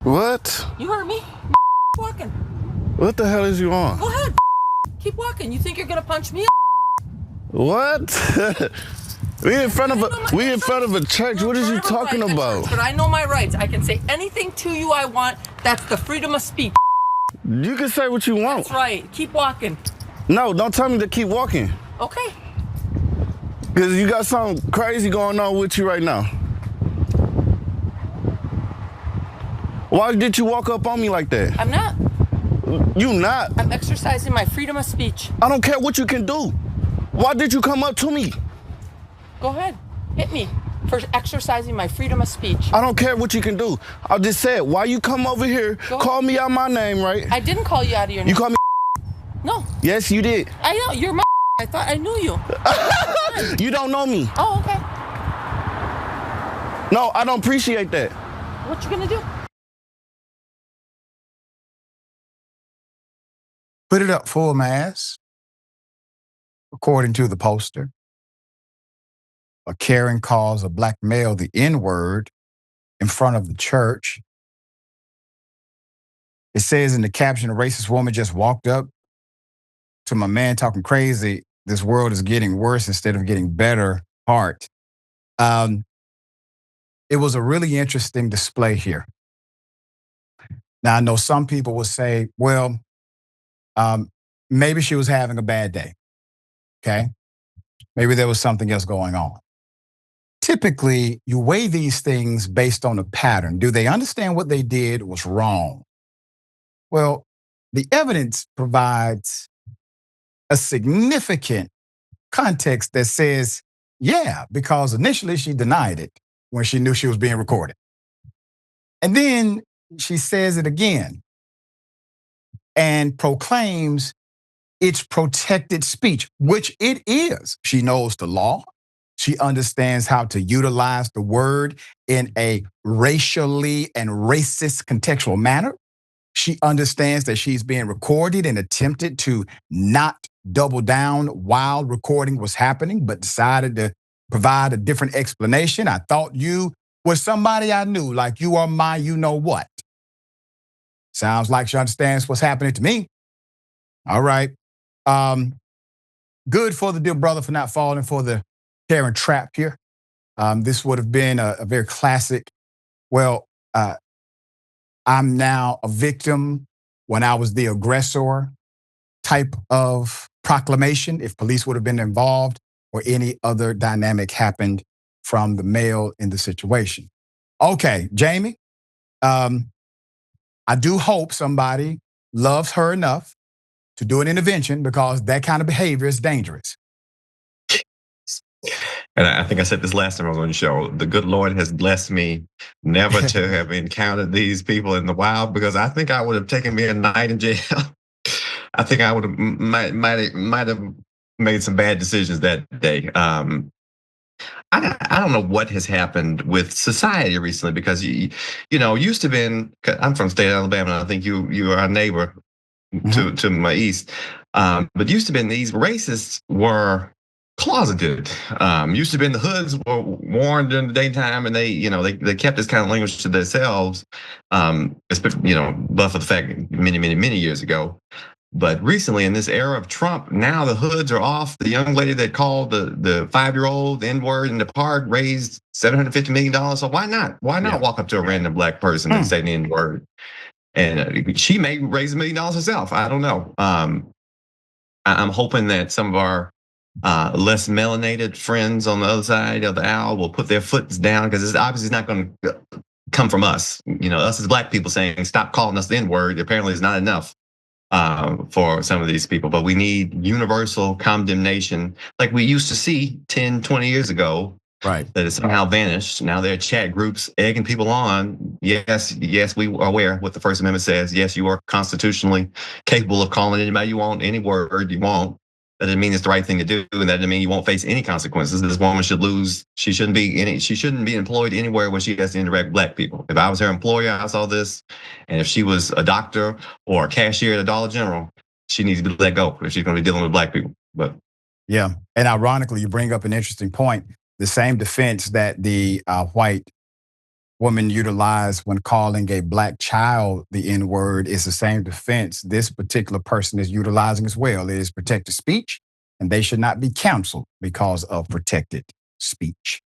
What? You heard me? Walking. What the hell is you on? Go ahead. Keep walking. You think you're gonna punch me? What? we in front of a church. What is you talking about? But I know my rights. I can say anything to you I want. That's the freedom of speech. You can say what you want. That's right. Keep walking. No, don't tell me to keep walking. Okay. Because you got something crazy going on with you right now. Why did you walk up on me like that? I'm not. You not? I'm exercising my freedom of speech. I don't care what you can do. Why did you come up to me? Go ahead. Hit me for exercising my freedom of speech. I don't care what you can do. I just said, why you come over here, call me out my name, right? I didn't call you out of your name. You called me? No. Yes, you did. I know. You're my I thought I knew you. You don't know me. Oh, okay. No, I don't appreciate that. What you gonna do? Put it up full mass, according to the poster. A Karen calls a black male the N-word in front of the church. It says in the caption, a racist woman just walked up to my man talking crazy. This world is getting worse instead of getting better. Heart. It was a really interesting display here. Now, I know some people will say, well, maybe she was having a bad day. Okay. Maybe there was something else going on. Typically, you weigh these things based on a pattern. Do they understand what they did was wrong? Well, the evidence provides a significant context that says, yeah, because initially she denied it when she knew she was being recorded. And then she says it again and proclaims it's protected speech, which it is. She knows the law. She understands how to utilize the word in a racially and racist contextual manner. She understands that she's being recorded and attempted to not double down while recording was happening, but decided to provide a different explanation. I thought you were somebody I knew, like you are my you-know-what. Sounds like she understands what's happening to me. All right. Good for the dear brother for not falling for the Karen trap here. This would have been a very classic, well, I'm now a victim when I was the aggressor type of proclamation if police would have been involved or any other dynamic happened from the male in the situation. Okay, Jamie, I do hope somebody loves her enough to do an intervention because that kind of behavior is dangerous. And I think I said this last time I was on the show. The good Lord has blessed me never to have encountered these people in the wild because I think I would have taken me a night in jail. I think I would have might have made some bad decisions that day. I don't know what has happened with society recently because you know used to been. I'm from the state of Alabama. And I think you are a neighbor to my east. But used to been these racists were closeted. Used to be in the hoods were warned during the daytime, and they kept this kind of language to themselves. But for the fact many years ago. But recently, in this era of Trump, now the hoods are off. The young lady that called the 5-year-old the N-word in the park raised $750 million. So why not? Why not walk up to a random black person and say the N-word? And she may raise $1 million herself. I don't know. I'm hoping that some of our less melanated friends on the other side of the aisle will put their foot down because it's obviously not going to come from us. Us as black people saying stop calling us the N-word apparently is not enough for some of these people. But we need universal condemnation like we used to see 10, 20 years ago. Right. That has somehow vanished. Now there are chat groups egging people on. Yes, we are aware what the First Amendment says. Yes, you are constitutionally capable of calling anybody you want, any word you want. That doesn't mean it's the right thing to do, and that doesn't mean you won't face any consequences. This woman should lose. She shouldn't be employed anywhere where she has to interact with black people. If I was her employer, I saw this, and if she was a doctor or a cashier at a Dollar General, she needs to be let go if she's going to be dealing with black people. But yeah, and ironically, you bring up an interesting point. The same defense that the white woman utilized when calling a black child the N-word is the same defense this particular person is utilizing as well. It is protected speech, and they should not be counseled because of protected speech.